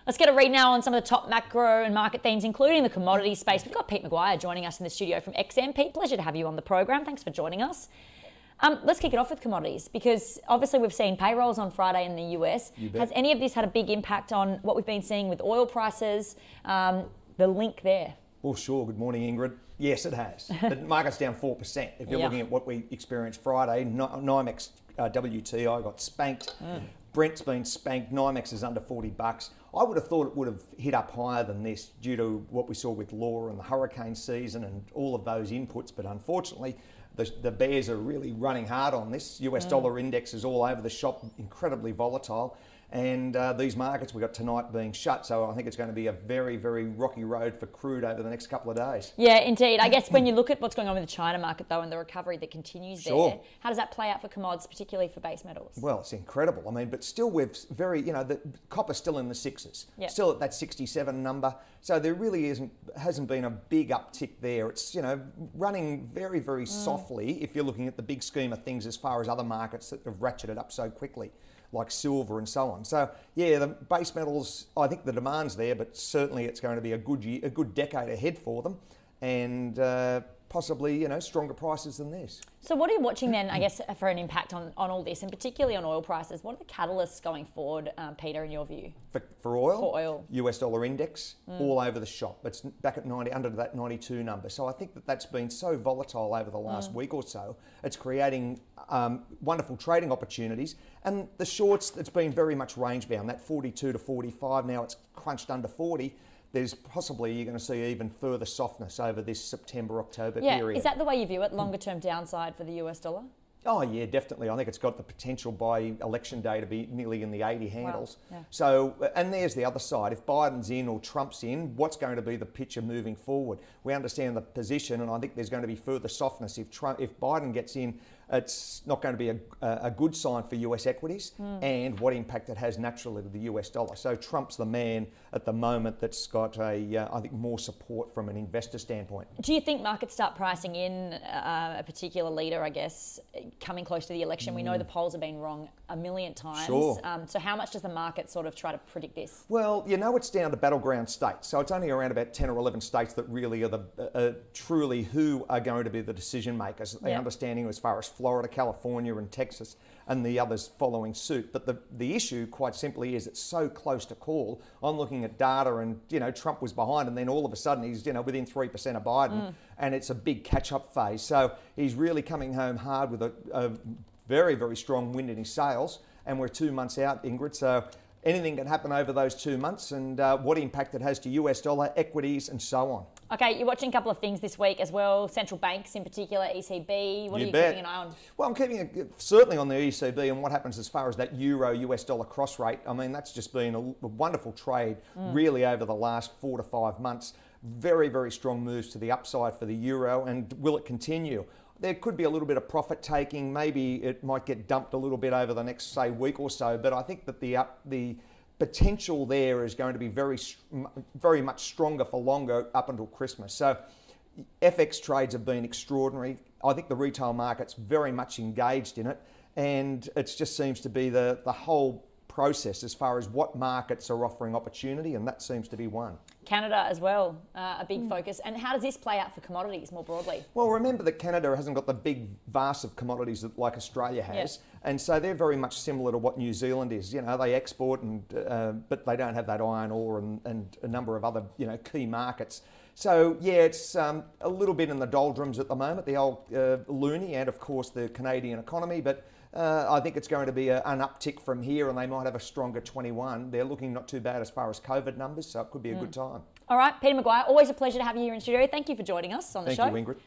Let's get a read now on some of the top macro and market themes, including the commodity space. We've got Pete McGuire joining us in the studio from XM. Pete, pleasure to have you on the program. Thanks for joining us. Let's kick it off with commodities, because obviously we've seen payrolls on Friday in the US. Has any of this had a big impact on what we've been seeing with oil prices, the link there? Well, sure. Good morning, Ingrid. Yes, it has. The market's down 4%. If you're looking at what we experienced Friday, NYMEX WTI got spanked. Brent's been spanked. NYMEX is under $40. I would have thought it would have hit up higher than this due to what we saw with Laura and the hurricane season and all of those inputs. But unfortunately, the bears are really running hard on this. US dollar index is all over the shop, incredibly volatile. And these markets we've got tonight being shut, so I think it's going to be a very, very rocky road for crude over the next couple of days. Yeah, indeed. I guess when you look at what's going on with the China market, though, and the recovery that continues there, how does that play out for commodities, particularly for base metals? Well, it's incredible. I mean, but still we're very, the copper's still in the sixes, still at that 67 number. So there really hasn't been a big uptick there. It's, running very, very softly if you're looking at the big scheme of things as far as other markets that have ratcheted up so quickly, like silver and so on. So yeah, the base metals, I think the demand's there, but certainly it's going to be a good decade ahead for them, and possibly stronger prices than this. So what are you watching then, I guess, for an impact on all this, and particularly on oil prices? What are the catalysts going forward, Peter, in your view? For oil? For oil. US dollar index, all over the shop. It's back at 90, under that 92 number. So I think that's been so volatile over the last week or so. It's creating wonderful trading opportunities. And the shorts, it's been very much range bound. That 42 to 45, now it's crunched under 40. There's possibly, you're going to see even further softness over this September-October period. Is that the way you view it, longer term downside for the US dollar? Oh yeah, definitely. I think it's got the potential by election day to be nearly in the 80 handles. Wow. Yeah. So, and there's the other side. If Biden's in or Trump's in, what's going to be the picture moving forward? We understand the position, and I think there's going to be further softness. If Biden gets in, it's not going to be a good sign for US equities and what impact it has naturally to the US dollar. So Trump's the man at the moment that's got I think more support from an investor standpoint. Do you think markets start pricing in a particular leader, I guess, coming close to the election? We know the polls have been wrong a million times. Sure. So how much does the market sort of try to predict this? Well, it's down to battleground states. So it's only around about 10 or 11 states that really are truly who are going to be the decision makers. The understanding as far as Florida, California and Texas and the others following suit. But the issue quite simply is it's so close to call. I'm looking at data and, Trump was behind, and then all of a sudden he's, within 3% of Biden, and it's a big catch-up phase. So he's really coming home hard with a very, very strong wind in his sails, and we're 2 months out, Ingrid. So anything can happen over those 2 months, and what impact it has to US dollar, equities and so on. Okay, you're watching a couple of things this week as well, central banks in particular, ECB. What are you keeping an eye on? Well, I'm keeping certainly on the ECB and what happens as far as that euro-US dollar cross rate. I mean, that's just been a wonderful trade really over the last 4 to 5 months. Very, very strong moves to the upside for the euro, and will it continue? There could be a little bit of profit taking. Maybe it might get dumped a little bit over the next, say, week or so, but I think that the potential there is going to be very much stronger for longer up until Christmas. So FX trades have been extraordinary. I think the retail market's very much engaged in it, and it just seems to be the whole process as far as what markets are offering opportunity, and that seems to be one. Canada as well, a big focus. And how does this play out for commodities more broadly? Well, remember that Canada hasn't got the big vast of commodities that like Australia has, and so they're very much similar to what New Zealand is. They export, and but they don't have that iron ore and a number of other key markets. So yeah, it's a little bit in the doldrums at the moment, the old loonie, and of course the Canadian economy, but I think it's going to be an uptick from here, and they might have a stronger 21. They're looking not too bad as far as COVID numbers, so it could be a good time. All right, Peter McGuire, always a pleasure to have you here in studio. Thank you for joining us on the show. Thank you, Ingrid.